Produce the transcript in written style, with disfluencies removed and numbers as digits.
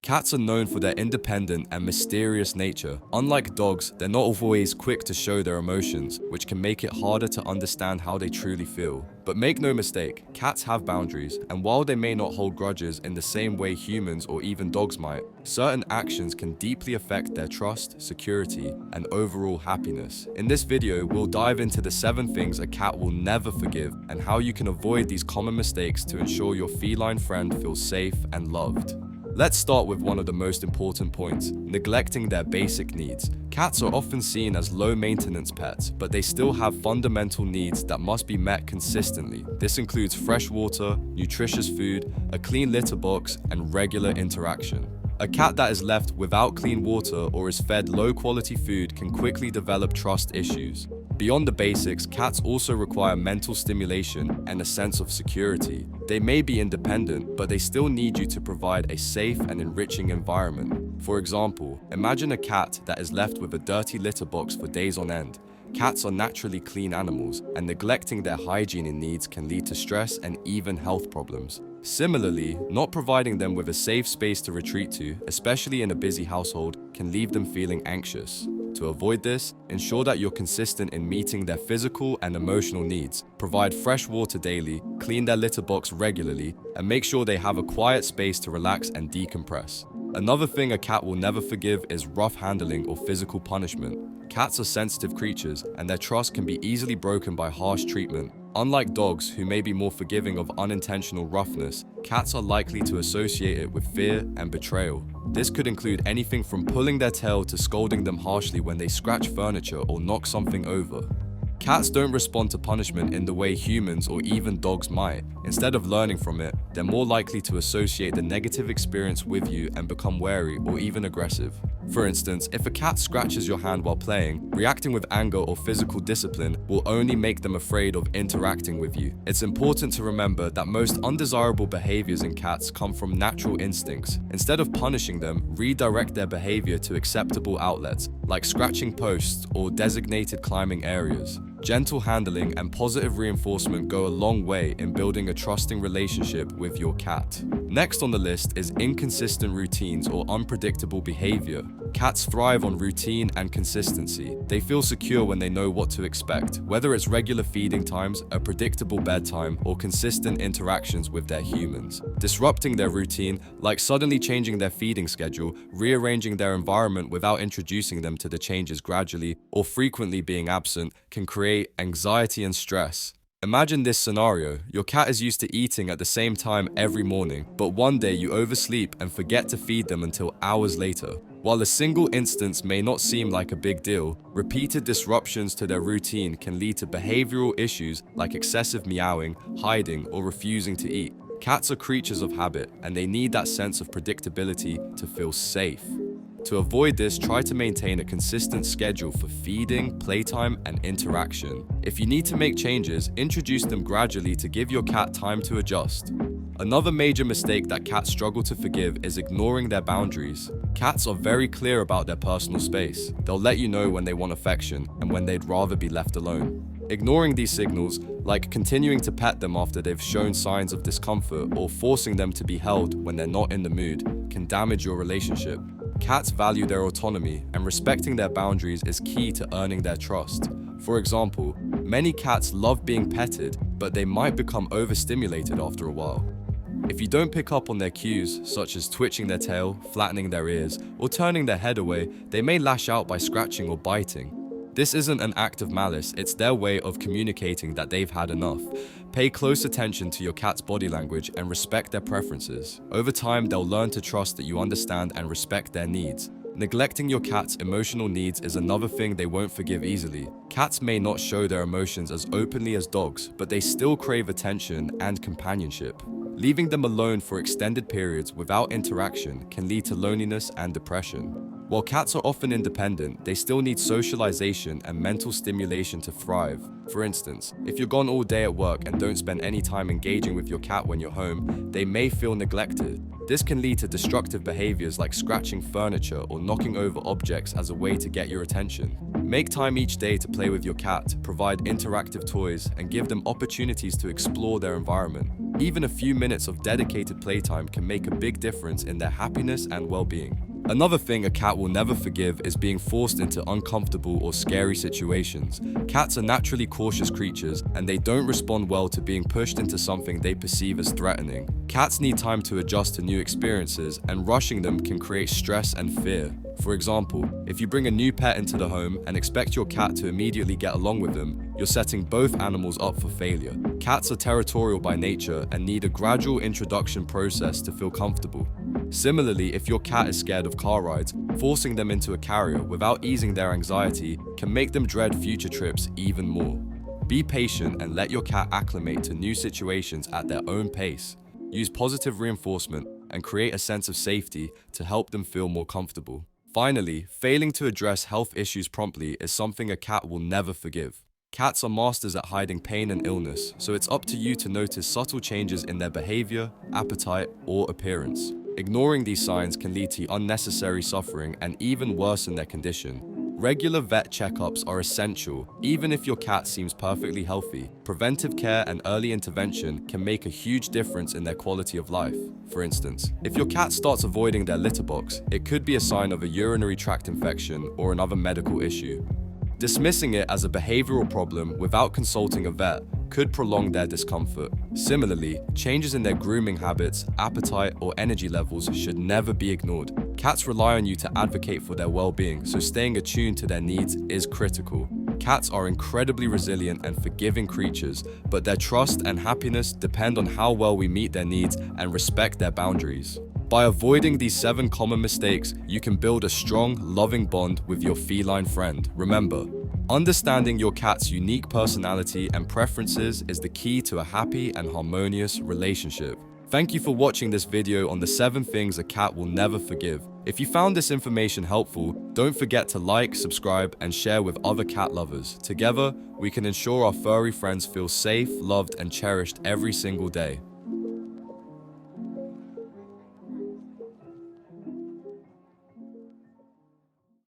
Cats are known for their independent and mysterious nature. Unlike dogs, they're not always quick to show their emotions, which can make it harder to understand how they truly feel. But make no mistake, cats have boundaries, and while they may not hold grudges in the same way humans or even dogs might, certain actions can deeply affect their trust, security, and overall happiness. In this video, we'll dive into the 7 things a cat will never forgive and how you can avoid these common mistakes to ensure your feline friend feels safe and loved. Let's start with one of the most important points, neglecting their basic needs. Cats are often seen as low-maintenance pets, but they still have fundamental needs that must be met consistently. This includes fresh water, nutritious food, a clean litter box, and regular interaction. A cat that is left without clean water or is fed low-quality food can quickly develop trust issues. Beyond the basics, cats also require mental stimulation and a sense of security. They may be independent, but they still need you to provide a safe and enriching environment. For example, imagine a cat that is left with a dirty litter box for days on end. Cats are naturally clean animals, and neglecting their hygiene needs can lead to stress and even health problems. Similarly, not providing them with a safe space to retreat to, especially in a busy household, can leave them feeling anxious. To avoid this, ensure that you're consistent in meeting their physical and emotional needs. Provide fresh water daily, clean their litter box regularly, and make sure they have a quiet space to relax and decompress. Another thing a cat will never forgive is rough handling or physical punishment. Cats are sensitive creatures, and their trust can be easily broken by harsh treatment. Unlike dogs, who may be more forgiving of unintentional roughness, cats are likely to associate it with fear and betrayal. This could include anything from pulling their tail to scolding them harshly when they scratch furniture or knock something over. Cats don't respond to punishment in the way humans or even dogs might. Instead of learning from it, they're more likely to associate the negative experience with you and become wary or even aggressive. For instance, if a cat scratches your hand while playing, reacting with anger or physical discipline will only make them afraid of interacting with you. It's important to remember that most undesirable behaviors in cats come from natural instincts. Instead of punishing them, redirect their behavior to acceptable outlets, like scratching posts or designated climbing areas. Gentle handling and positive reinforcement go a long way in building a trusting relationship with your cat. Next on the list is inconsistent routines or unpredictable behavior. Cats thrive on routine and consistency. They feel secure when they know what to expect, whether it's regular feeding times, a predictable bedtime, or consistent interactions with their humans. Disrupting their routine, like suddenly changing their feeding schedule, rearranging their environment without introducing them to the changes gradually, or frequently being absent, can create anxiety and stress. Imagine this scenario. Your cat is used to eating at the same time every morning, but one day you oversleep and forget to feed them until hours later. While a single instance may not seem like a big deal, repeated disruptions to their routine can lead to behavioral issues like excessive meowing, hiding, or refusing to eat. Cats are creatures of habit, and they need that sense of predictability to feel safe. To avoid this, try to maintain a consistent schedule for feeding, playtime, and interaction. If you need to make changes, introduce them gradually to give your cat time to adjust. Another major mistake that cats struggle to forgive is ignoring their boundaries. Cats are very clear about their personal space. They'll let you know when they want affection and when they'd rather be left alone. Ignoring these signals, like continuing to pet them after they've shown signs of discomfort or forcing them to be held when they're not in the mood, can damage your relationship. Cats value their autonomy, and respecting their boundaries is key to earning their trust. For example, many cats love being petted, but they might become overstimulated after a while. If you don't pick up on their cues, such as twitching their tail, flattening their ears, or turning their head away, they may lash out by scratching or biting. This isn't an act of malice, it's their way of communicating that they've had enough. Pay close attention to your cat's body language and respect their preferences. Over time, they'll learn to trust that you understand and respect their needs. Neglecting your cat's emotional needs is another thing they won't forgive easily. Cats may not show their emotions as openly as dogs, but they still crave attention and companionship. Leaving them alone for extended periods without interaction can lead to loneliness and depression. While cats are often independent, they still need socialization and mental stimulation to thrive. For instance, if you're gone all day at work and don't spend any time engaging with your cat when you're home, they may feel neglected. This can lead to destructive behaviors like scratching furniture or knocking over objects as a way to get your attention. Make time each day to play with your cat, provide interactive toys, and give them opportunities to explore their environment. Even a few minutes of dedicated playtime can make a big difference in their happiness and well-being. Another thing a cat will never forgive is being forced into uncomfortable or scary situations. Cats are naturally cautious creatures, and they don't respond well to being pushed into something they perceive as threatening. Cats need time to adjust to new experiences, and rushing them can create stress and fear. For example, if you bring a new pet into the home and expect your cat to immediately get along with them, you're setting both animals up for failure. Cats are territorial by nature and need a gradual introduction process to feel comfortable. Similarly, if your cat is scared of car rides, forcing them into a carrier without easing their anxiety can make them dread future trips even more. Be patient and let your cat acclimate to new situations at their own pace. Use positive reinforcement and create a sense of safety to help them feel more comfortable. Finally, failing to address health issues promptly is something a cat will never forgive. Cats are masters at hiding pain and illness, so it's up to you to notice subtle changes in their behavior, appetite, or appearance. Ignoring these signs can lead to unnecessary suffering and even worsen their condition. Regular vet checkups are essential, even if your cat seems perfectly healthy. Preventive care and early intervention can make a huge difference in their quality of life. For instance, if your cat starts avoiding their litter box, it could be a sign of a urinary tract infection or another medical issue. Dismissing it as a behavioral problem without consulting a vet could prolong their discomfort. Similarly, changes in their grooming habits, appetite, or energy levels should never be ignored. Cats rely on you to advocate for their well-being, so staying attuned to their needs is critical. Cats are incredibly resilient and forgiving creatures, but their trust and happiness depend on how well we meet their needs and respect their boundaries. By avoiding these 7 common mistakes, you can build a strong, loving bond with your feline friend. Remember, understanding your cat's unique personality and preferences is the key to a happy and harmonious relationship. Thank you for watching this video on the 7 things a cat will never forgive. If you found this information helpful, don't forget to like, subscribe, and share with other cat lovers. Together, we can ensure our furry friends feel safe, loved, and cherished every single day.